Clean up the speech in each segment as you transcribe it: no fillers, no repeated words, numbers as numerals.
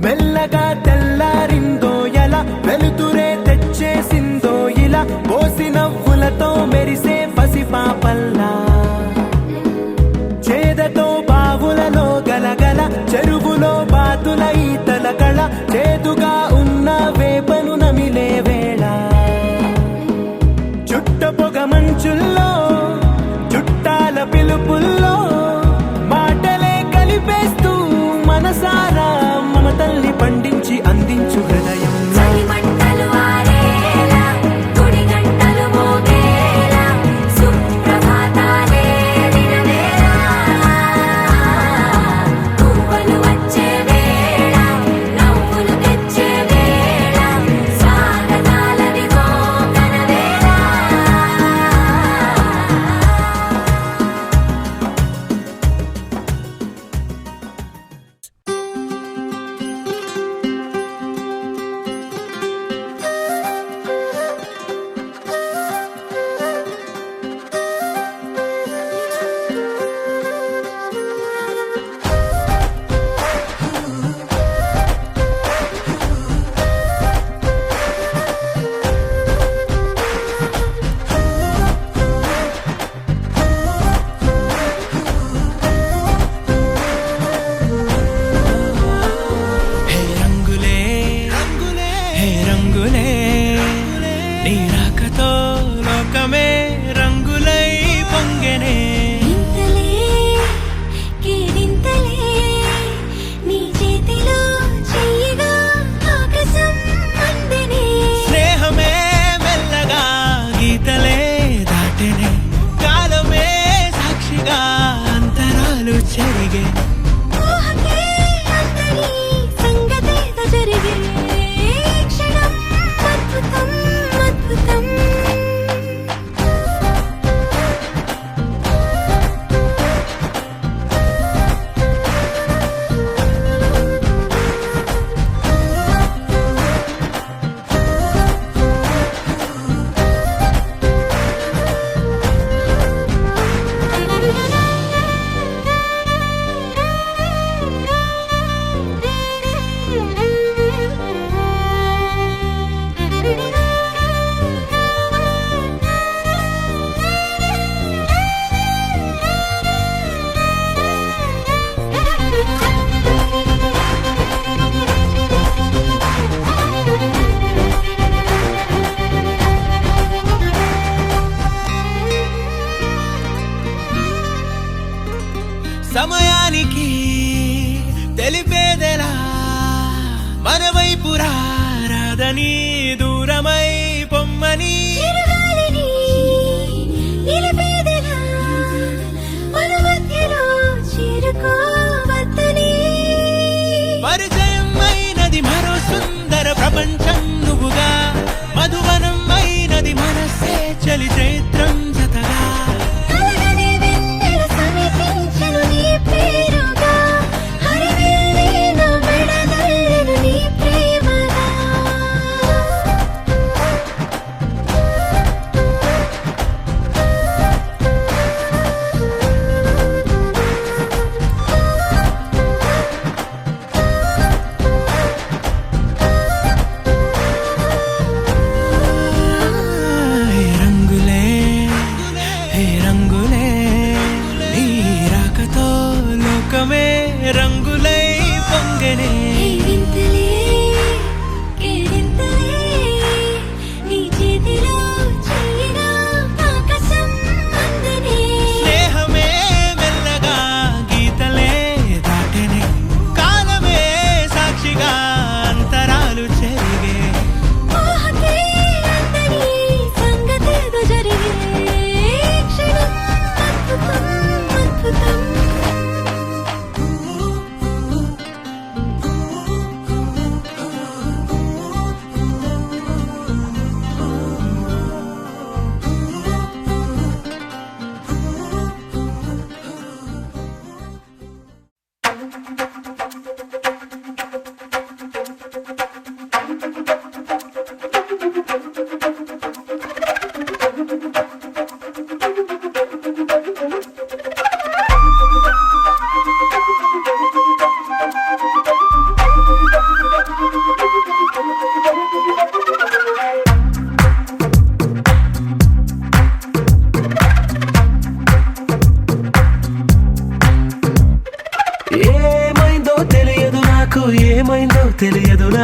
మెల్లగా తెల్లారిందో ఎలా వెలుతురే తెచ్చేసిందో ఇలా పోసి నవ్వులతో మెరిసే పసిపాపల్లా చేదతో బావులలో గలగల చెరువులో బాతుల ఈతల కళ చేదుగా ఉన్న వేపను నమిలే వేళ చుట్ట పొగ మంచుల్లో చుట్టాల పిలుపుల్లో మాటలే కలిపేస్తూ మనసారా మమతల్ని పండించి అందించు హృదయం సమయానికి తెలిపేదెలా మన వైపు రాదని దూరమై పొమ్మని పరిచయం అయినది మరో సుందర ప్రపంచం నువ్వుగా మధువనం అయినది మనసే చలి చైత్రం జతగా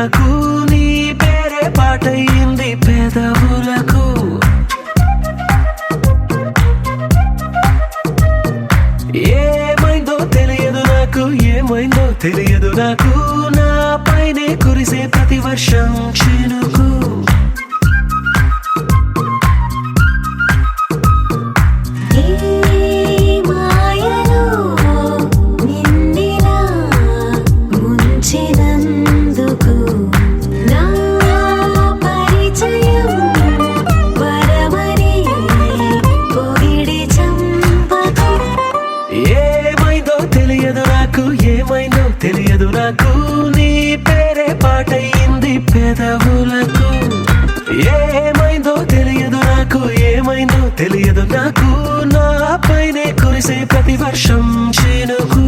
నాకు నీ పేరే పాటయింది పెదవులకు. ఏమైందో తెలియదు నాకు, ఏమైందో తెలియదు నాకు, నా పైనే కురిసే ప్రతి వర్షం చినుకు. తెలియదు నాకు నీ పేరే పాటయింది పెదవులకు. ఏమైందో తెలియదు నాకు, ఏమైందో తెలియదు నాకు, నా పైనే కురిసే ప్రతి వర్షం చినుకు.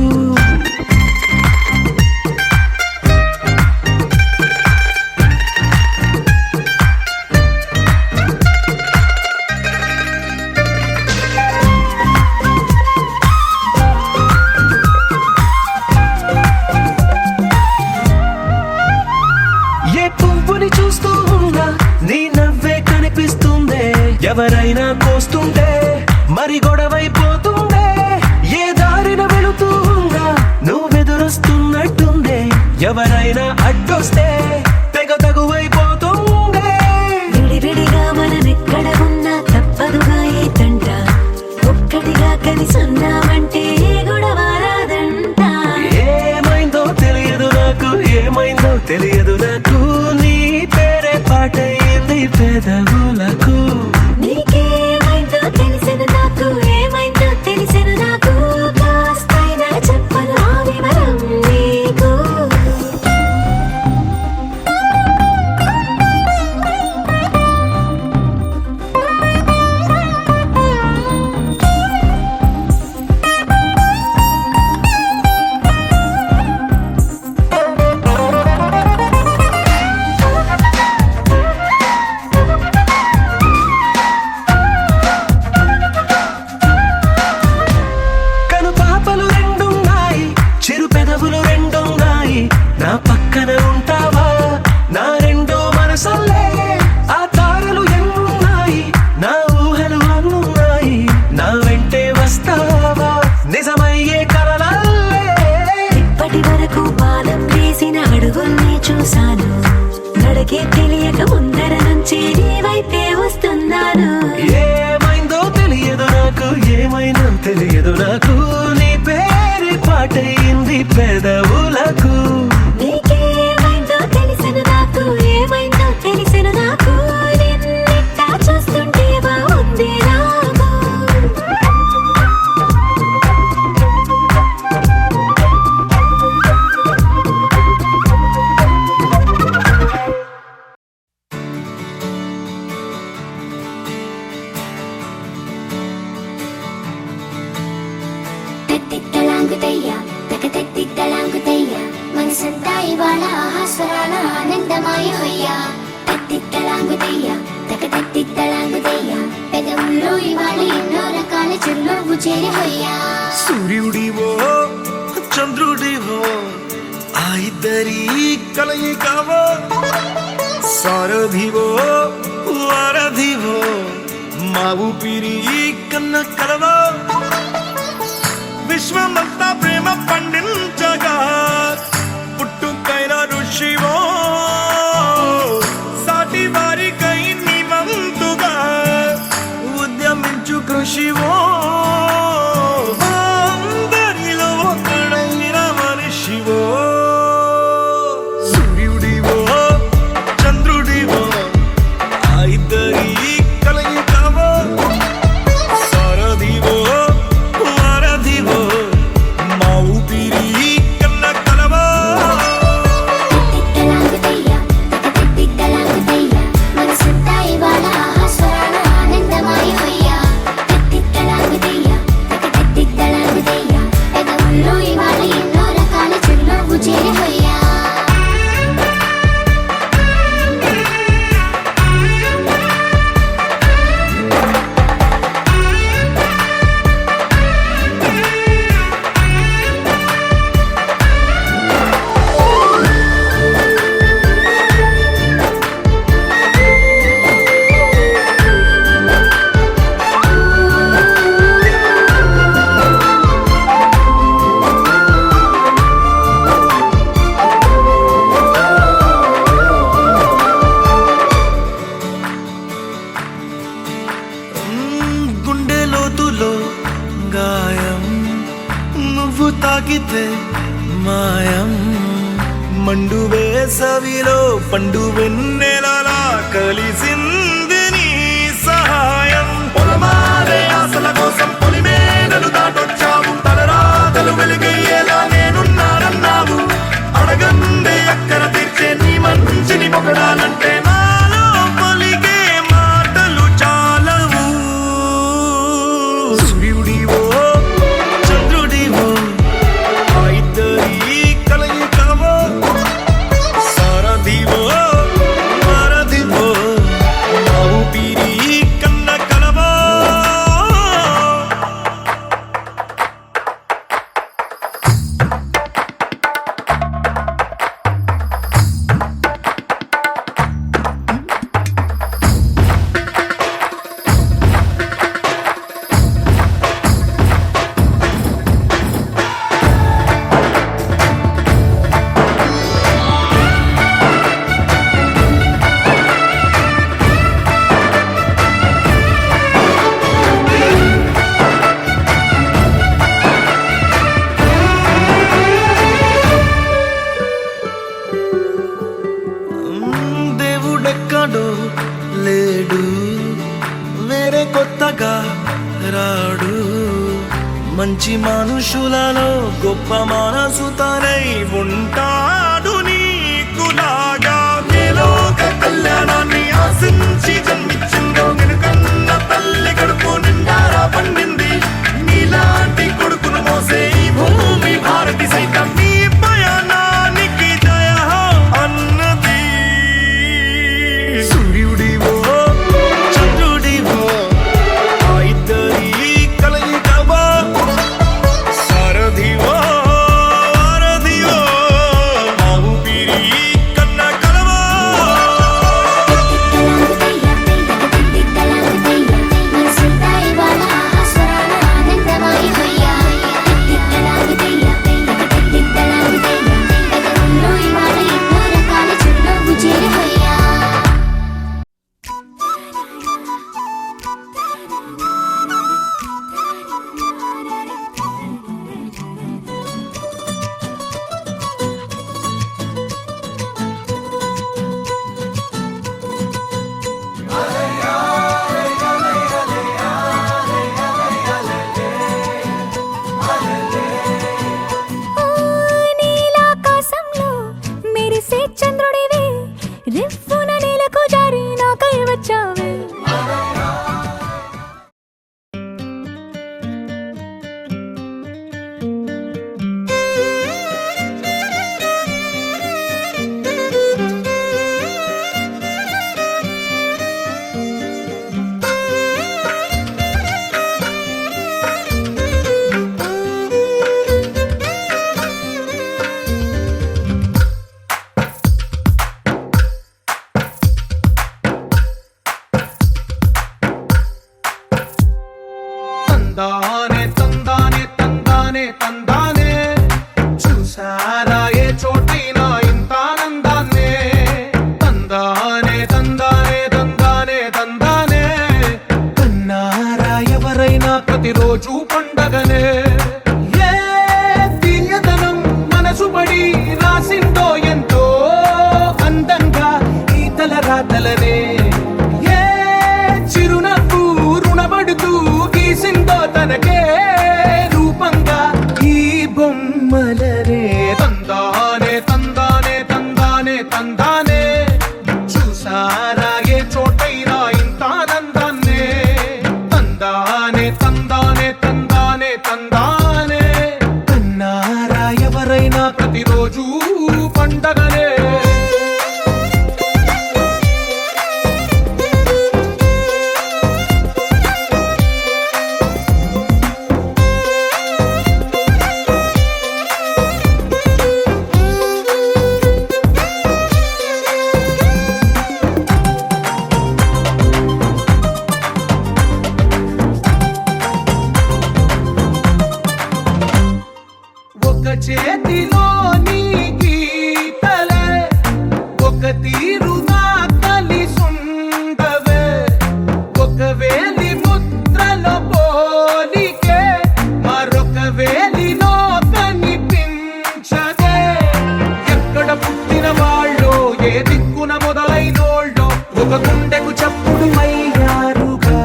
చూస్తూ ఉన్నా నీ నవ్వే కనిపిస్తుందే, ఎవరైనా కోస్తుంటే మరి గొడవైపోతుందే, ఏ దారిన వెళుతూ ఉన్నా నువ్వెదురొస్తున్నట్టుందే, ఎవరైనా అడ్డొస్తే తెగ తగువైపోతుందే. విడివిడిగా మనమెక్కడ ఉన్నా తప్పదుగా ఈ తంట, ఒక్కటిగా కలిసి ఉన్నామంటే గొడవ రాదంట. ఏమైందో తెలియదు నాకు, ఏమైందో తెలియదు నాకు, నీ పేరే పాటయింది పెదవులకు. నీకేమైందో తెలిసెను నాకు, ఏమైందో తెలిసెను నాకు, కాస్తైనా చెప్పను ఆ వివరం నీకు. నా పక్కన ఉంటావా నా రెండో మనసల్లే, ఆ తారలు ఎన్నున్నాయి నా ఊహలు అన్నున్నాయి, నా వెంటే వస్తావా నిజమయ్యే కలలల్లే. ఇప్పటి వరకు పాదం వేసిన అడుగుల్ని చూశాను, నడకే తెలియక ముందర నుంచి నీ వైపే వస్తున్నాను. ఏమైందో తెలియదు నాకు, ఏమైందో తెలియదు నాకు, నీ పేరు పాటయింది పెదవులకు. నీకేమైందో తెలిసెను నాకు, ఏమైందో తెలిసెను నాకు, నిన్నెట్టా చూస్తుంటే బాగుంది నాకు. తెత్తిత్తలాంగుతయ్యా తెగతెత్తిత్తలాంగుతయ్యా, మనసంతా ఇవాళ ఆహాస్వరాల ఆనందమాయ హొయ్యా. తెత్తిత్తలాంగుతయ్యా తెగతెత్తిత్తలాంగుతయ్యా, పెదవుల్లో ఇవాళ ఎన్నో రకాల చిరునవ్వు చేరి హొయ్యా. సూర్యుడివో చంద్రుడివో ఆ ఇద్దరి కలయికవో, సారథివో వారధివో మా ఊపిరి కన్న కలవో, విశ్వమంతా ప్రేమ పండించగా పుట్టుకైన ఋషివో, సాటి వారికై నివంతుగా ఉద్యమించు కృషివో, అందరిలో ఒకడైన మనిషివో. సూర్యుడివో చంద్రుడివో ఆ ఇద్దరి కలయికవో, సారథివో వారధివో మా ఊపిరి కన్న కల తాకితే మాయం మండు వేసవిలో పండు వెన్నెలలా కలిసింది నీ సహాయం పొలమారే ఆశల కోసం పొలిమేనలు దాటొచ్చావు తలరాతలు వెలుగయ్యేలా నేనున్నానన్నావు అడగందే అక్కర తీర్చే నీ మంచిని పొగడాలంటే నాలో పలికే మాటలు చాలవు సూర్యుడివో చంద్రుడివో ఆ ఇద్దరి కలయికవో సారథివో వారధివో నా ఊపిరి కన్న కలవో దేవుడెక్కడో లేడు వేరే కొత్తగా రాడు మంచి మనుషులలో గొప్ప మనసు తనై ఉంటాడు నీకులాగా లోక కళ్యాణాన్ని ఆశించి జన్మించిందో నిన్నుకన్న తల్లి కడుపు నిండారా పండింది నీలాంటి కొడుకును మోసే ఈ భూమి భారతి సైతం నీ పయనానికి జయ అన్నది సూర్యుడివో చంద్రుడివో ఆ ఇద్దరి కలయికవో సారథివో వారధివో నా ఊపిరి కన్న కలవో మనసంతా ఇవాళ ఆస్వరాల ఆనందమయ హొయ్యా నగరంలో ఇవాళ ఎన్నో రకాల చిరునవ్వు చేరి హొయ్యా నీలాకాశంలో మెరిసే చంద్రుడివి రివ్వున నేలకు జారి నాకై వచ్చావే తందానే తందానే తందానే తందానే చూసారా ఏ చోటైనా ఇంత ఆనందాన్నే తందానే తందానే తందానే తందానే కన్నారా ఎవరైనా ప్రతిరోజు పండగనే ఏ తీయదనం మనసు పడి రాసిందో ఎంతో అందంగా ఈ తలరాతలనే ఏ చిరునవ్వు రుణపడుతూ గీసిందో తనకే రూపంగా ఈ బొమ్మలనే తందానే తందానే తందానే తందానే చూసారా ఏ చోటైనా ఇంత ఆనందాన్నే తందానే తందానే తందానే తందానే కన్నారా ఎవరైనా ప్రతిరోజు పండగనే ఒక గుండెకు చప్పుడు అయ్యారుగా.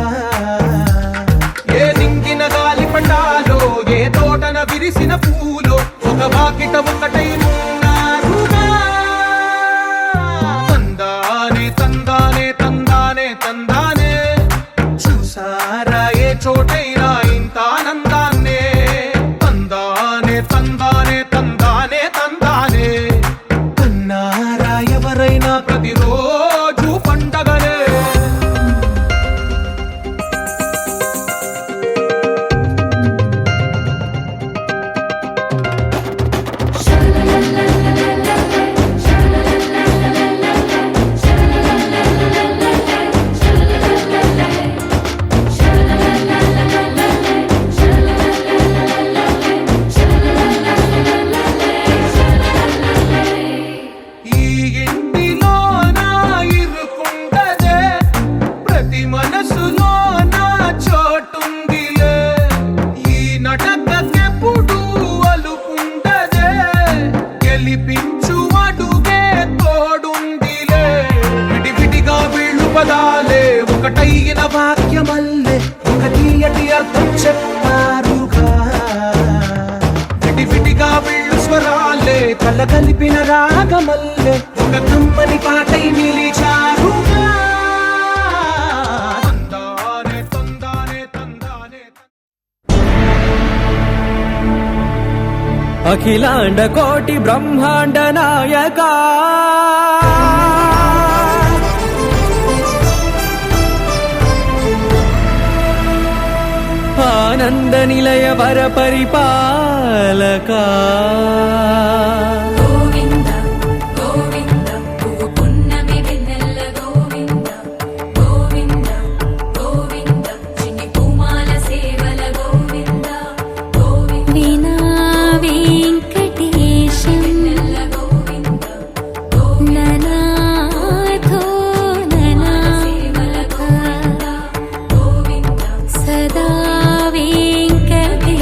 ఏ నింగిన గాలి పటాలో, ఏ తోటన విరిసిన పూలో, ఒక వాకిట ఒకటై ఉన్నారుగా. తందానే తందానే తందానే తందానే, చూసారా ఏ చోటైనా ఇంత ఆనందాన్నే. తందానే తందానే తందానే తందానే, కన్నారా ఎవరైనా ప్రతిరోజు పండగనే. ఈ ఇంటిలో నా ఇరుకుండదే, ప్రతి మనసులో నా చోటుందిలే. ఈ నటకెప్పుడు అలుకుండదే, గెలిపించు అడుగే తోడుందిలే. విడివిడిగా వీళ్ళు పదాలే ఒకటైన వాక్యమల్లే, ఒక తీయటి అర్థం చెప్పారుగా. విడివిడిగా వీళ్ళు స్వరాలే కలగలిపిన రాగమల్లే, ఒక కమ్మని పాటై నిలిచారుగా. తందానే తందానే తందానే. అఖిలాండ కోటి బ్రహ్మాండ నాయక, ఆనంద నిలయ వర పరిపాలక, గోవింద గోవింద పువ్వు పున్నమి వెన్నెల గోవింద గోవింద గోవింద చిన్ని పూమాల సేవల గోవింద గోవింద వీణా వెంకటేశం వెన్నెల గోవింద ననాథో సేవల ననాథ గోవింద సదా వెంకటేశం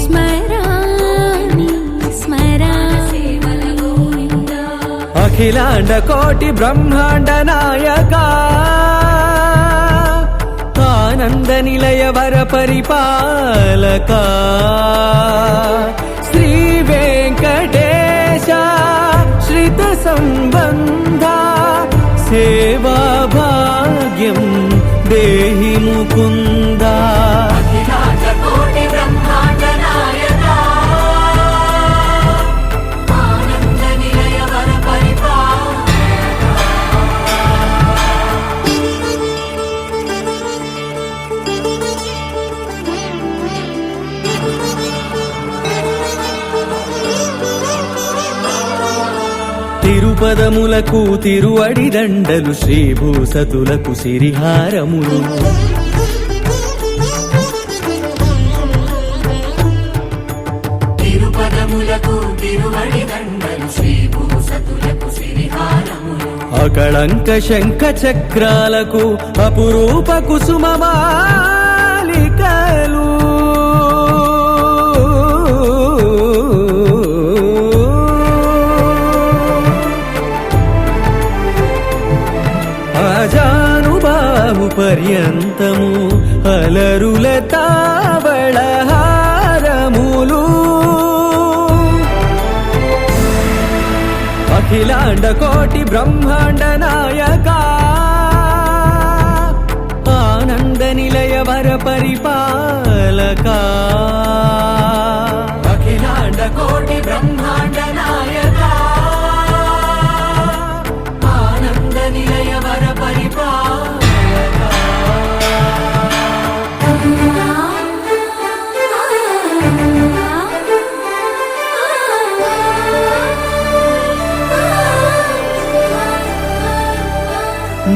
స్మరామి సేవల స్మరామి. గోవింద అఖిలాండ కోటి బ్రహ్మాండ నాయక, ఆనంద నిలయ వర పరిపాలక, శ్రీ వెంకటేశ శ్రిత సంబంధ, సేవా భాగ్యం దేహి ముకుంద. కోటి బ్రహ్మాండ నాయక, ఆనంద నిలయ వర తిరుపదములకు తిరువడి దండలు, శ్రీభూసతులకు సిరిహారములు, తిరుపదములకు తిరువడి దండలు, శ్రీభూసతులకు సిరిహారములు, అకళంక శంఖ చక్రాలకు అపురూప కుసుమమాలికలు, అజానుబాహు పర్యంతము అలరుల తావళహారములు, అఖిలాండ కోటి బ్రహ్మాండ నాయక, ఆనంద నిలయ వర పరిపాలక, అఖిలాండ కోటి బ్రహ్మాండ నాయక, ఆనంద నిలయ వర పరిపాలక.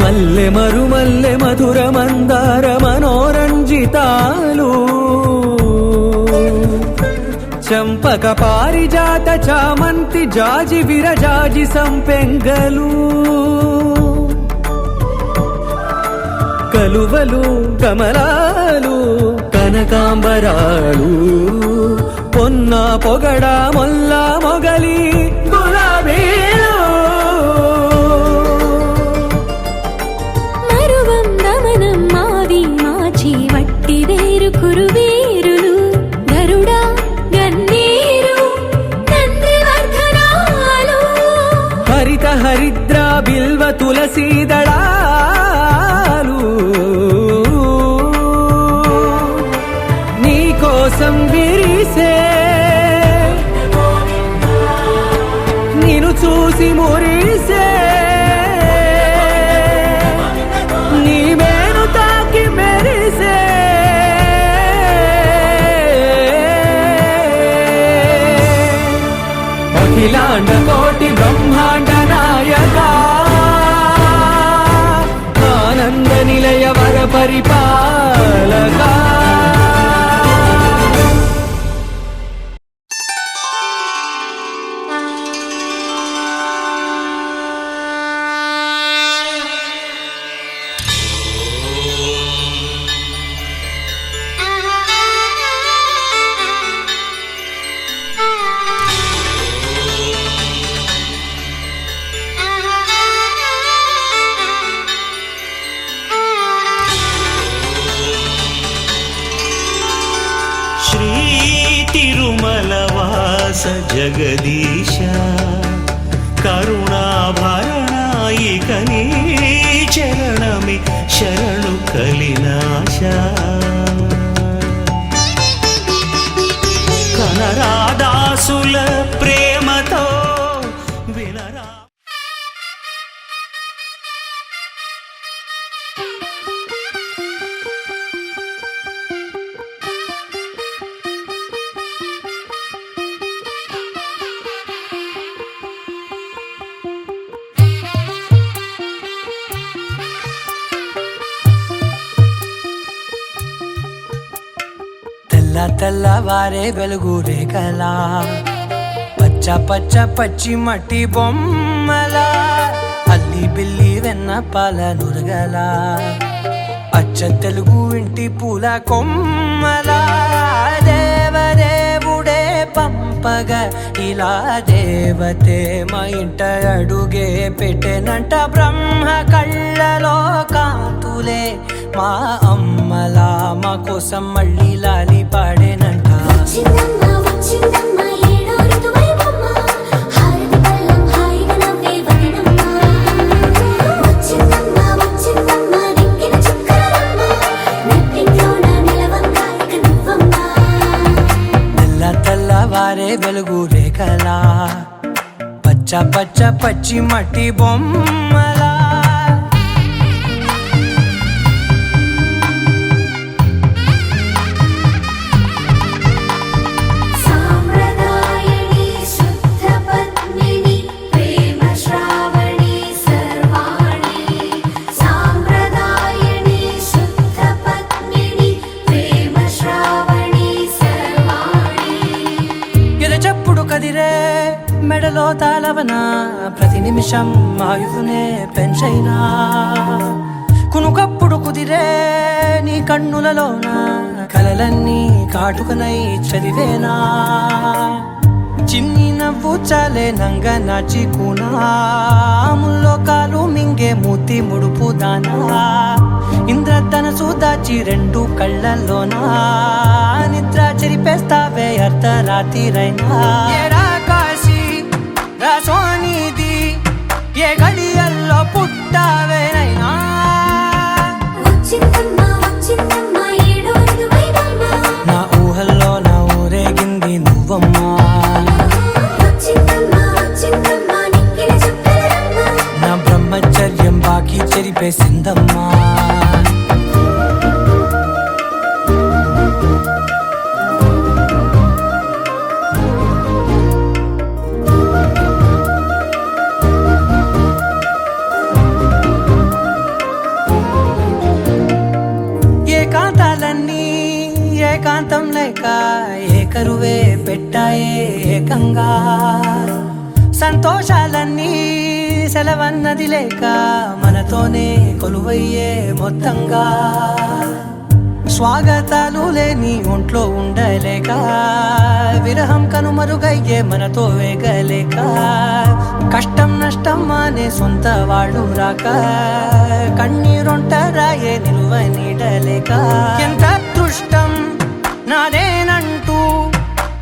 మల్లె మరుమల్లె మధుర మందార మనోరంజితాలు, చంపక పారిజాత చామంతి జాజి విరజాజి సంపెంగలు, కలువలు కమలాలు కనకాంబరాలు, పొన్న పొగడ మొల్ల మొగలి గులాబీలు, తులసీదళాలు నీ కోసం విరిసే నిన్ను చూసి మురిసే నీ మేను తాకి మెరిసే అఖిలాండ కోటి బ్రహ్మాండ నాయక ఆనంద నిలయ వర పరిపాలక శ్రీ తిరుమలవాస జగదీశ కరుణాభరణాయిక నీ చరణమి శరణు కలినాశ కనరాదాసుల ప్రేమతో వినరా తెల్లవారే వెలుగు రేఖలా పచ్చ పచ్చ పచ్చి మట్టి బొమ్మలా అల్లి బిల్లి వెన్న పాల నురగలా అచ్చ తెలుగు ఇంటి పూల కొమ్మలా దేవదేవుడే పంపగా ఇలా దేవతే మా ఇంట అడుగే పెట్టెనంట బ్రహ్మ కళ్ళలో కాంతులే మా అమ్మలా మా కోసం మళ్ళీ లాలి పాడేనంట వచ్చిందమ్మ వచ్చిందమ్మ ఏడో ఋతువైవమ్మ హారతి పళ్ళం హాయిగా నవ్వే వదనమ్మ వచ్చిందమ్మ వచ్చిందమ్మ నెక్కిన చుక్కలమ్మ నెట్టింట్లోన నిలవంగా ఇక నువ్వమ్మ తెల్లవారే వెలుగు రేఖలా పచ్చ పచ్చ పచ్చి మట్టి బొమ్మలా సాంప్రదాయని శుద్ధ పద్మిని ప్రేమ శ్రావణి సర్వాణి సాంప్రదాయని శుద్ధ పద్మిని ప్రేమ శ్రావణి సర్వాణి ఎరచప్పుడు కదిరే మెడలో తాళవన ప్రతి నిమిషం ఆయువునే పెంచైనా కునుకప్పుడు కుదిరే నీ కన్నులలోన కలలన్నీ కాటుకనై చదివేనా చిన్ని నవ్వు చాలే నంగ నాచి ముల్లోకాలు మింగే మూతి ముడుపు దానా ఇంద్రధనసు దాచి రెండు కళ్ళల్లోనా నిద్ర చెరిపేస్తావే అర్ధరాత్రిరైనా ఏడా కాశీ రాసోనిది ఏ గడియల్లో పుట్టావేనైనా వచ్చిందమ్మ వచ్చిందమ్మ ఏడో ఋతువైవమ్మ నా ఊహల్లో నా ఊరేగింది నువ్వమ్మా వచ్చిందమ్మ వచ్చిందమ్మ నెక్కిన చుక్కలమ్మ నా బ్రహ్మచర్యం బాకీ చెరిపేసిందమ్మా ఏకాంతాలన్నీ ఏకాంతం లేక ఏకరువే పెట్టాయే ఏకంగా సంతోషాలన్నీ సెలవన్నది లేక మనతోనే కొలువయ్యే మొత్తంగా స్వాగతాలు లేని ఒంట్లో ఉండలేక విరహం కనుమరుగయ్యే మనతో వేగలేక కష్టం నష్టం అనే సొంత వాడు రాక కన్నీరొంటరాయే నిలువ నీడలేక ఎంత అదృష్టం నాదేనంటూ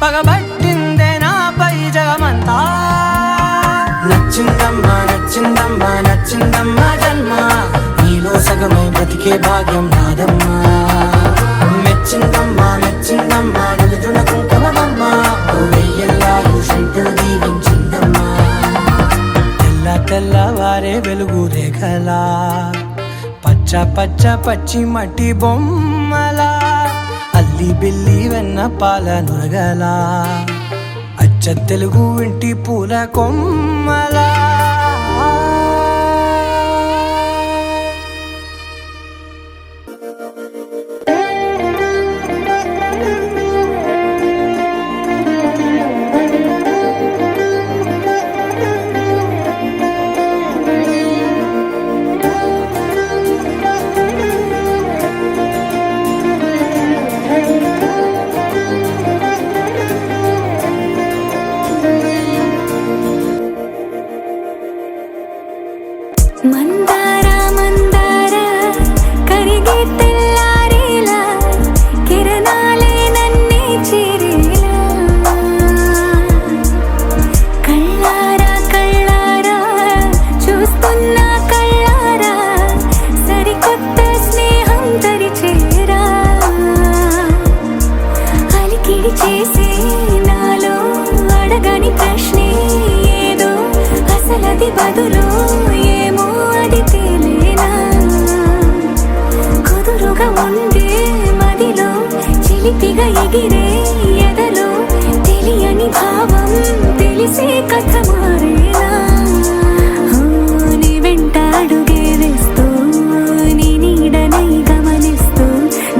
పగబట్టిందే నాపై జగమంతా నచ్చిందమ్మా నచ్చిందమ్మా నచ్చిందమ్మా జన్మ నీలో సగమై బ్రతికే భాగ్యం నాదమ్మా మెచ్చిందమ్మా మెచ్చిందమ్మా నిలుచున్న కుంకుమమ్మా వెయ్యల్లాలు శంకులు దీవించిందమ్మా తెల్ల తెల్లవారే వెలుగు రేఖలా పచ్చ పచ్చ పచ్చి మట్టి బొమ్మలా అల్లి బిల్లి వెన్న పాల నురగలా అచ్చ తెలుగు ఇంటి పూల కొమ్మలా మందార మందార కరిగే తెల్లారేలా కిరణాలే నన్నే చేరేలా కళ్ళారా కళ్ళారా చూస్తున్నా కళ్ళారా సరికొత్త స్నేహం తరిచేరా అలికిడి చేసే నాలో అడగని ప్రశ్నే ఏదో అసలది బదులు ఏమో అది తేలేనా కుదురుగా ఉండే మదిలో చిలిపిగా ఎగిరే ఎదలో తెలియని భావం తెలిసే కథ మారేనా నీ వెంట అడుగే వేస్తూ నీ నీడనై గమనిస్తూ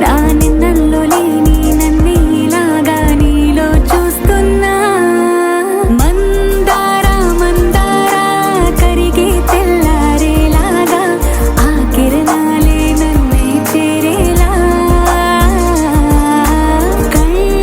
నా నిన్నల్లో లేని నన్నే ఇలాగా నీలో చూస్తున్నా మందార మందార కరిగే తెల్లారేలాగా ఆ కిరణాలే నన్నే చేరేలా కళ్ళారా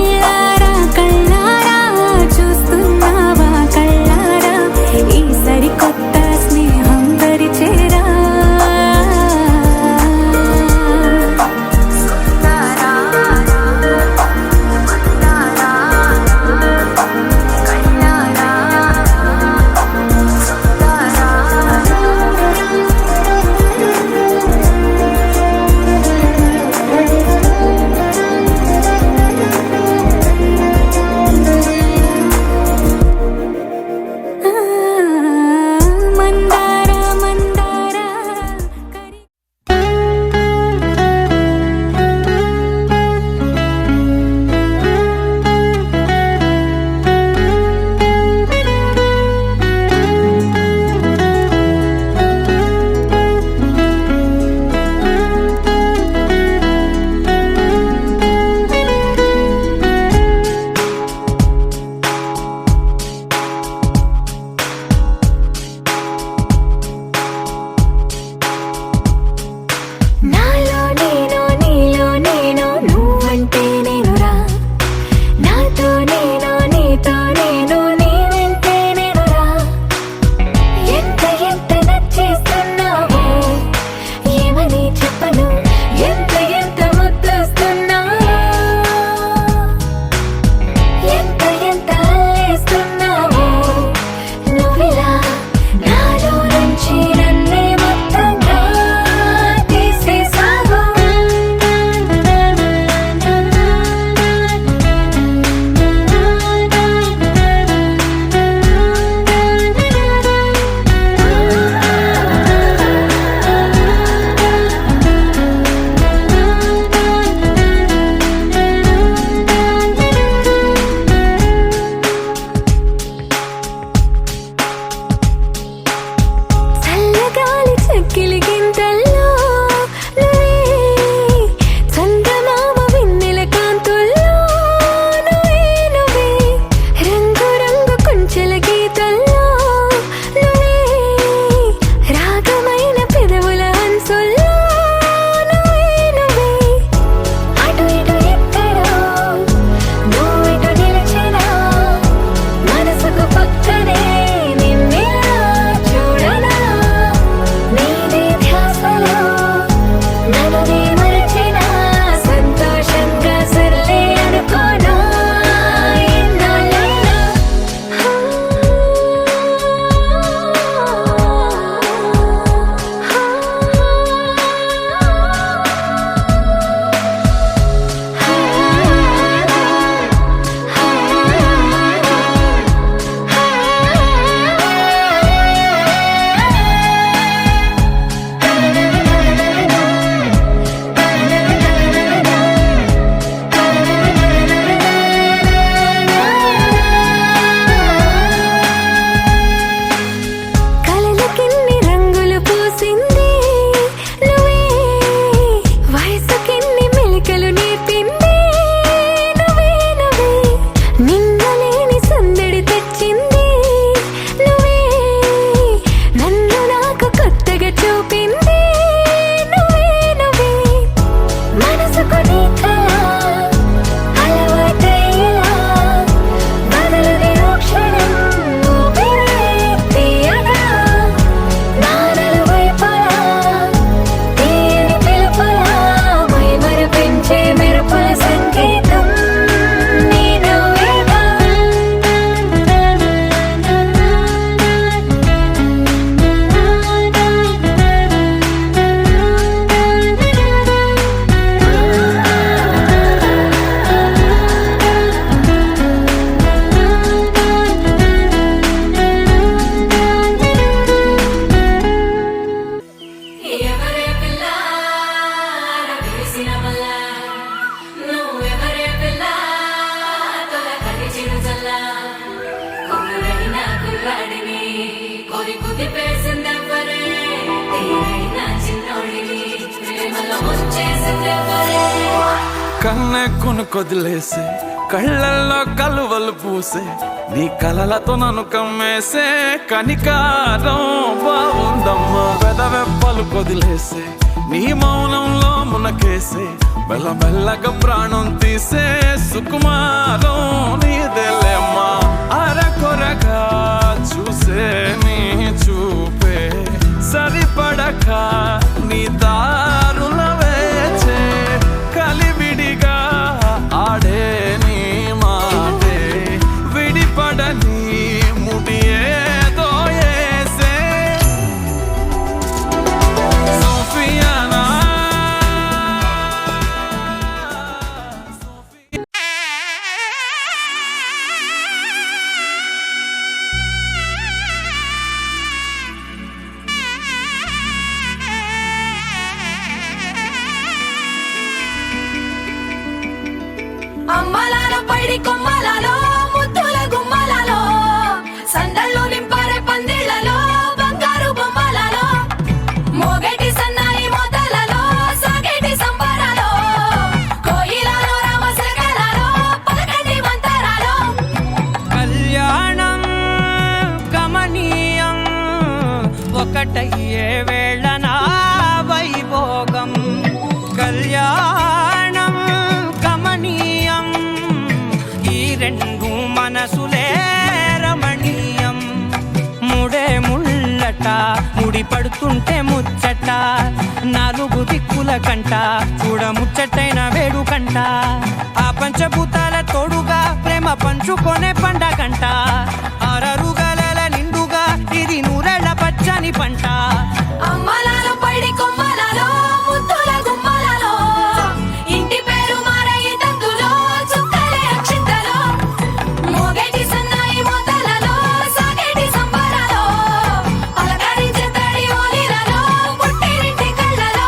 కన్నెక్కును కొదిలేసే కళ్ళల్లో కలువలు పూసే నీ కలలతో నన్ను కమ్మేసే కనికారం బాగుందమ్మా పెదవెప్పలు కొదిలేసే నీ మౌనంలో మునకేసే మెల్లమెల్లగా ప్రాణం తీసే సుకుమారం నీదేలేమ్మా అరకొరగా చూసే నీ చూపే సరిపడక నీ దారుల వేచే కలివిడిగా ఆడే నీ మాటే విడిపడని ముడియేదో ఏసే సోఫియానా అమ్మలాలో పైడి కొమ్మలలో ముద్దుల గుమ్మలలో సందళ్ళు నింపారే పందిళ్లలో బంగారు బొమ్మలలో మోగేటి సన్నాయి మోతలలో సాగేటి సంబరాలో కోయిలలో రామశకలలో పలకటి మంతరాలో కళ్యాణం గమనీయం ఒకటయ్యే వేళ నా వైభోగం కళ్యాణం గమనీయం ఈ రెండు మనసులే రమణీయం ముడే ముళ్ళట ముడి పడుతుంటే ముచ్చట నాలుగు దిక్కుల కంట చూడ ముచ్చటైన వేడుకంట ఆ పంచభూతాల తోడుగా ప్రేమ పంచుకొనే పండగంట ఆరరుగల నిండుగా ఇది నూరెళ్ళ పచ్చని పంట అమ్మలాలో పైడి కొమ్మలలో ముద్దుల గుమ్మలలో ఇంటి పేరు మారయి తందులో చుక్కలే అక్షింతలో మోగేటి సన్నాయి మోతలలో సాగేటి సంబరాలో పలకరించే తడి ఓలిలలో పుట్టినింటి కళ్ళలో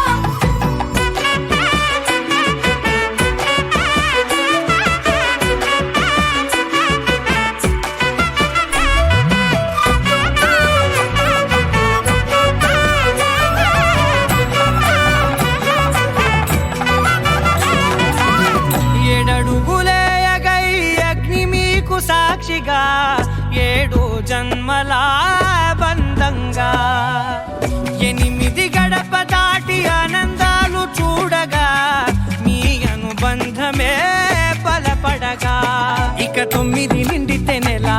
ఏడడుగులే ఎగై అగ్ని మీకు సాక్షిగా ఏడు జన్మల బంధంగా ఎనిమిది గడప దాటి ఆనందాలు చూడగా మీ అనుబంధమే బలపడగా ఇక 9 నిండితే నెల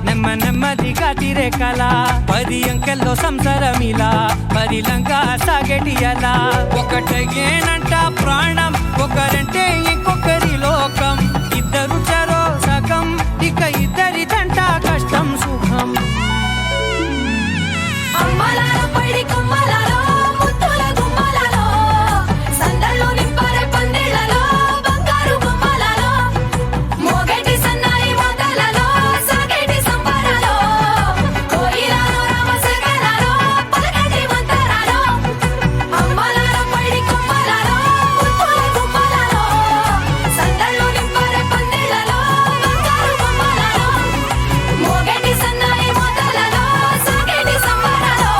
నెమ్మదిగా తిరేకల 10 అంకెల్లో సంసారమిలా పరిలంగా సాగేటి అలా ఒకటేనంట ప్రాణం ఒకరంటే ఇంకొకరి లోకం ఇద్దరు చరో సగం ఇక ఇద్దరిదంట కష్టం సుఖం అమ్మలాలో పైడి కొమ్మలలో ముద్దుల గుమ్మలలో సందళ్ళు నింపారే పందిళ్లలో బంగారు బొమ్మలలో మోగేటి సన్నాయి మోతలలో సాగేటి సంబరాలో కోయిలలో రామశకలలో పలకటి మంతరాలో అమ్మలాలో పైడి కొమ్మలలో ముద్దుల గుమ్మలలో సందళ్ళు నింపారే పందిళ్లలో బంగారు బొమ్మలలో మోగేటి సన్నాయి మోతలలో సాగేటి సంబరాలో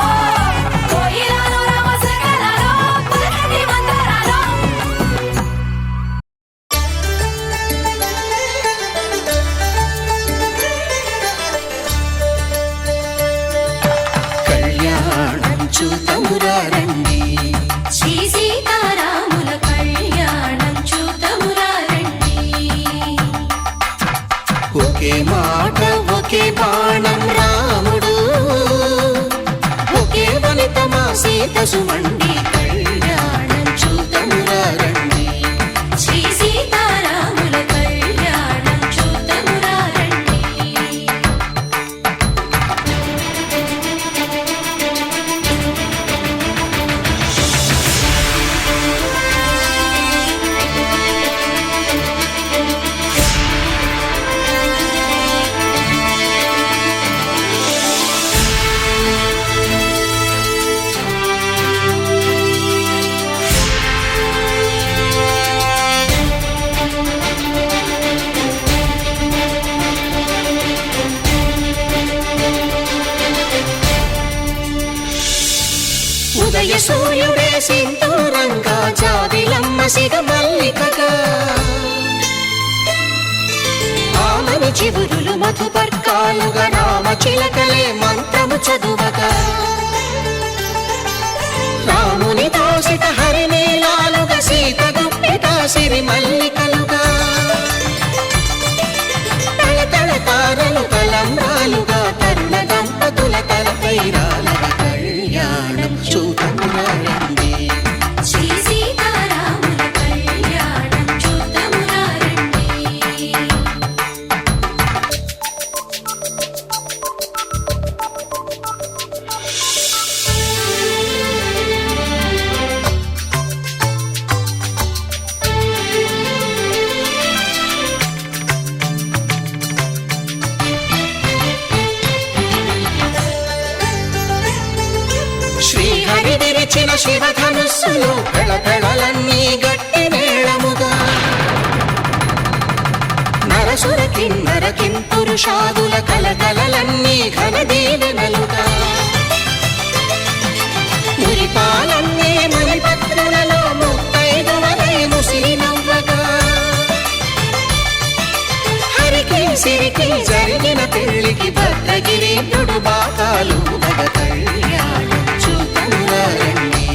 కోయిలలో రామశకలలో పలకటి మంతరాలో కళ్యాణం చూతమురా రండి శ్రీ సీతారాముల కళ్యాణం చూతమురా రండి ఒకే మాట ఒకే బాణం రాముడు ఒకే వనిత మా సీత సుమండి కళ్యాణం చూతమురా రండి శ్రీ సీతారాముల కళ్యాణం చూతమురా రండి సూర్యుడే సింధూరంగా జాబిలమ్మ సిగ మల్లికగా ఆమని చివురులు మధుపర్కాలుగా రామ చిలకలే మంత్రము చదువగా రాముని దోసిట హరినీలాలుగా సీత గుప్పిట సిరి మల్లికలుగా తళతళ తారలు తలంబ్రాలుగా తరుణ దంపతుల తలపైరాలుగా కళ్యాణం చూడమురండి శ్రీ సీతారాముల కళ్యాణం చూద్దామురా రండి. శ్రీహరి విరిచిన శివధనుస్సులు పెళపెళలన్నీ గట్టి మేళముగా నరసుర కిన్నర కింపురుషాదుల కలకలలన్నీ ఘన దీవెనలుగా మురిపాలన్నీ మణిపత్రులలో ముత్తైదువలై ముసిరి నవ్వగా హరికి సిరికి జరిగిన పెళ్లికి భద్రగిరీంద్రుడు బాకాలు మగ కళ్యాణం చూతమురండి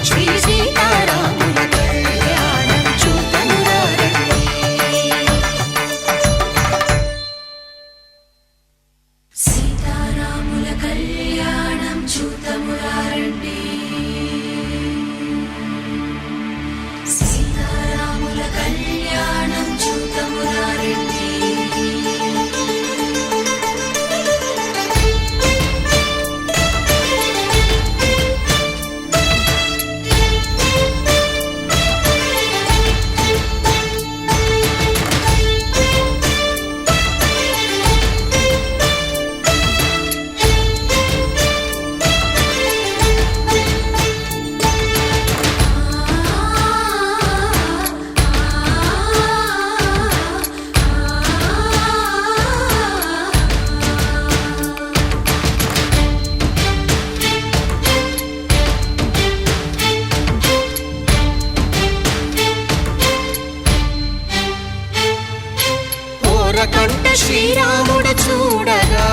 శ్రీ సీతారాముల కళ్యాణం చూతమురండి సీతారాముల కళ్యాణం చూద్దామురా రండి. సీతారాముల కళ్యాణం చూద్దామురా రండి. ఓరకంట శ్రీరాముడు చూడగా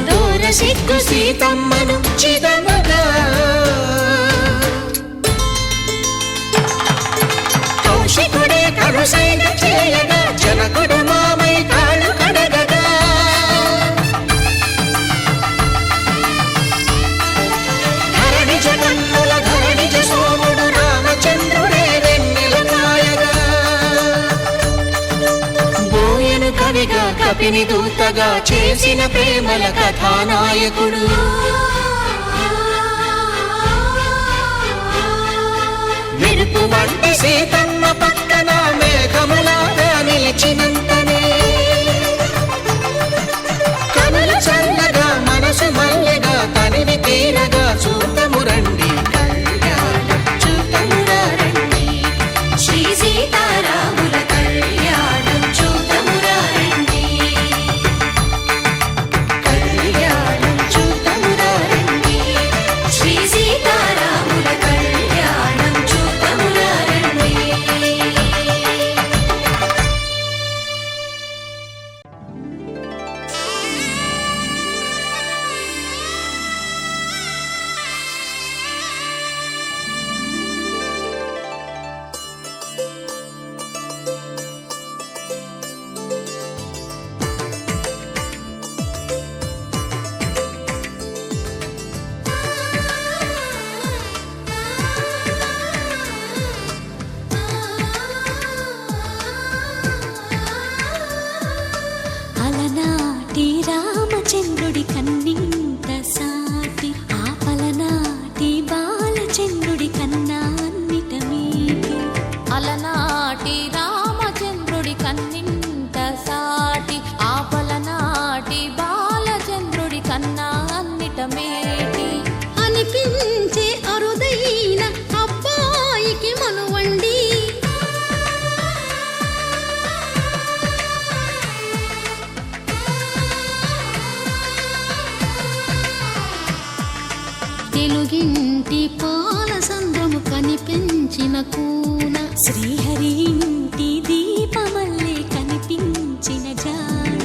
దూర సిగ్గు సీతమ్మను చిదమగా కౌశికుడే కరుసైన చేయగా జనకుడు మామై కాళ్ళు కడగగా ధరణి జగన్నుల ధరణిజ సోముడు రామచంద్రుడే వెన్నెల కాయగా బోయను కవిగా కపిని దూతగా చేసిన ప్రేమల కథానాయకుడు మెరుపు వంటి సీతమ్మ పక్కన మేఘములాగా నిలిచినంతనే కనులు చల్లగా మనసు మల్లెగా తనివి తీరగా చూతమురండి కళ్యాణం చూతమురా రండి శ్రీ సీతారాముల కళ్యాణం చూద్దామురా రండి. కళ్యాణం చూతమురా రండి శ్రీ సీతారాముల కళ్యాణం చూద్దామురా రండి. అలనాటి రామచంద్రుడి కన్నింత సాటి ఆపలనాటి బాలచంద్రుడి కన్నా అన్నిట మీటి. అలనాటి రామచంద్రుడి కన్నింత సాటి ఆపలనాటి బాలచంద్రుడి కన్నా అన్నిట మేటి. అనిపించే అరుదైన అబ్బాయికి మనువండి తెలుగింటి పాల సంద్రము కనిపించిన కూన శ్రీహరి ఇంటి దీపమల్లే కనిపించిన జాన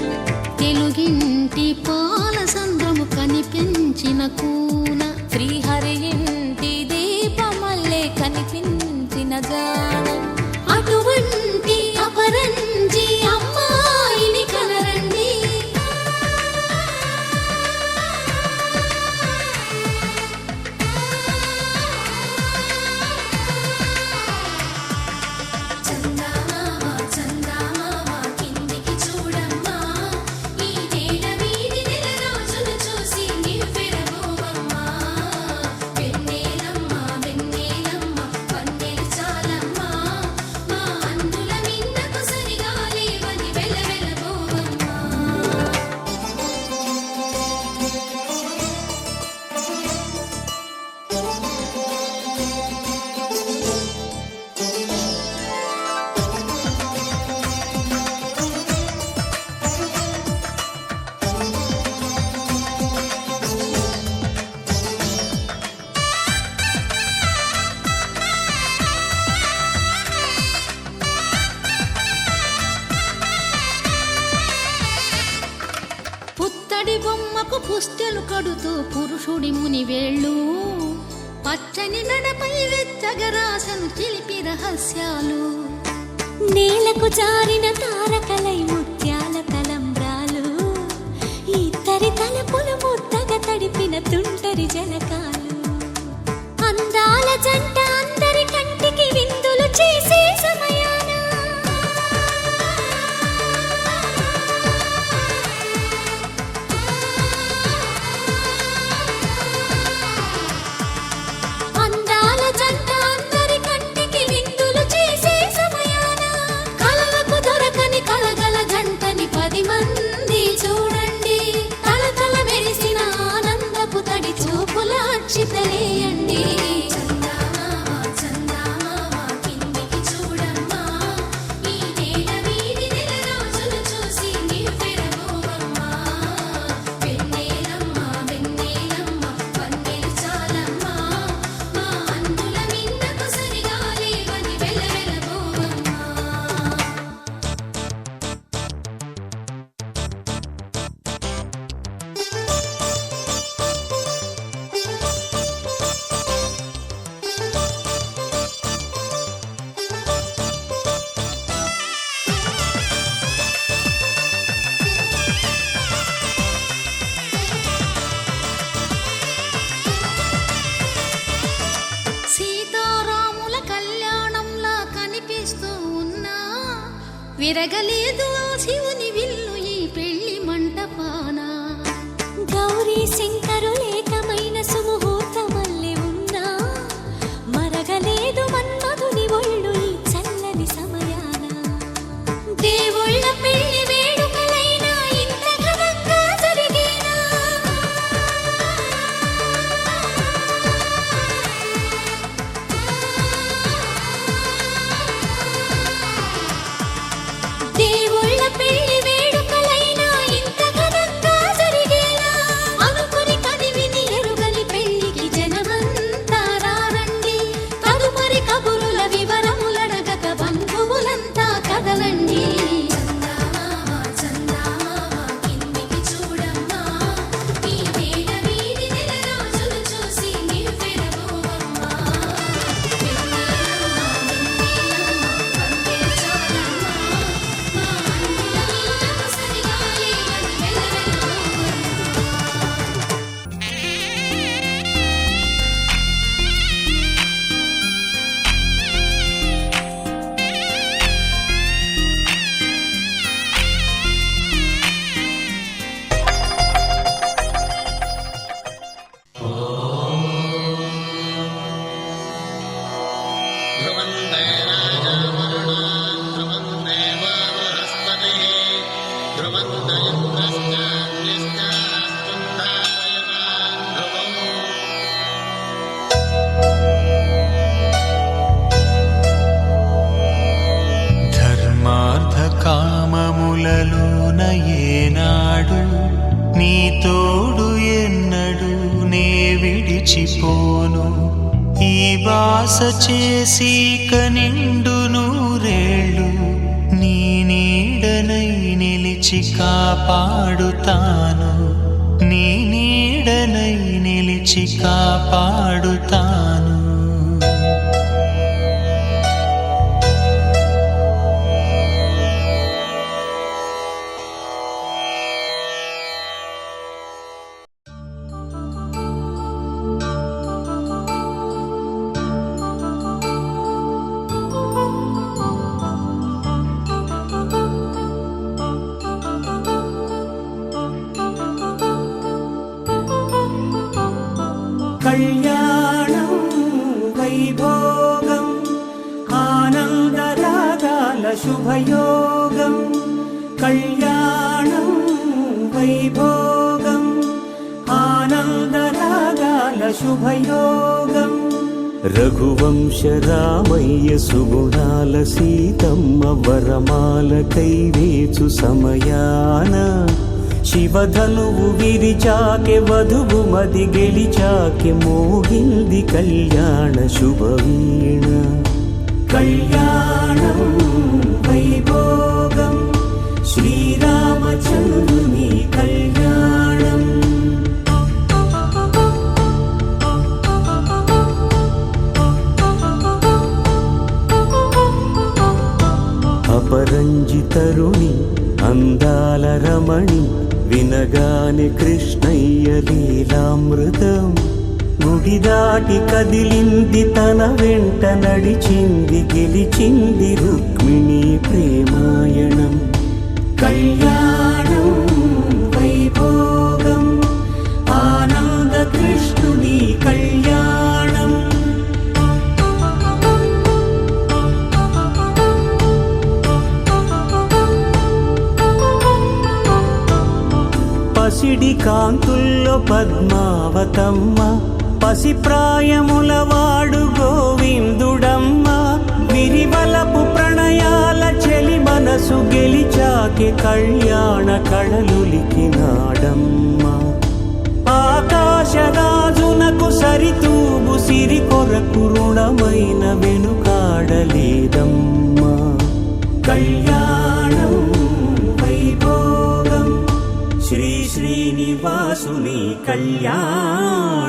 తెలుగింటి పాల సంద్రము కనిపించిన కూన శ్రీహరి ఇంటి దీపమల్లే కనిపించిన జాన అటువంటి అపరంజి అమ్మాయిని కనరండి పుత్తడి బొమ్మకు పుస్తెలు కడుతూ పురుషుడి ముని వేళ్ళు పచ్చని నడపై వెచ్చగరాసను చిలిపి రహస్యాలు నేలకు జారిన తారకలై ముత్యాల తలంబ్రాలు ఇద్దరి తలపులు ముద్దగా తడిపిన తుంటరి జలకాలు అందాల జంట అందరి కంటికి విందులు చేసే సమయాన అందాల జంట అందరి కంటికి విందులు చేసే సమయాన కలలకు దొరకని కలగల జంటని 10 మంది చూడండి తలతల మెరిసిన ఆనందపు తడి చూపుల అక్షితలేయండి సీతారాముల కళ్యాణంలా కనిపిస్తూ ఉన్నా విరగలేదు ఆ శివుని విల్లు ఈ పెళ్లి మంటపాన గౌరీ శంకరులేకమైన సుముహూర్తమల్లె ఉన్నా మరగలేదు మన్మధుని ఒళ్ళు ఈ చల్లని సమయాన దేవుళ్ళ పెళ్లి వేడుకలైనా ఇంత ఘనంగా జరిగేనా దేవుళ్ళ పెళ్లి బాస చేసి కనిండు నూరేళ్ళు నీ నీడనై నిలిచి కాపాడుతాను నీ నీడనై నిలిచి కాపాడుతాను కళ్యాణం వైభోగం ఆనందరాగాల శుభయోగం కళ్యాణం వైభోగం ఆనందరాగాల శుభయోగం రఘువంశ రామయ్య సుగుణాల సీతమ్మ వరమాల కైవేచు సమయాన శివధనువు విరిచాకె వధువు మది గెలిచాకె మోగింది కళ్యాణ శుభవీణ కళ్యాణం వైభోగం శ్రీరామచంద్రుని కళ్యాణం అపరంజి తరుణి అందాల రమణి వినగానే కృష్ణయ్య లీలామృతం గుడి దాటి కదిలింది తన వెంట నడిచింది గెలిచింది రుక్మిణి ప్రేమాయణం కళ్యాణం వైభోగం ఆనంద కృష్ణుని కళ్యాణం పసిడి కాంతుల్లో పద్మావతమ్మ పసిప్రాయముల వాడు గోవిందుడమ్మ విరివలపు ప్రణయాల చెలి మనసు గెలిచాకె కళ్యాణ కళలులికినాడమ్మ ఆకాశరాజునకు సరితూబు సిరి కొరకు రుణమైన వెనుకాడలేదమ్మా కళ్యాణం వైభోగం శ్రీ శ్రీనివాసుని కళ్యాణం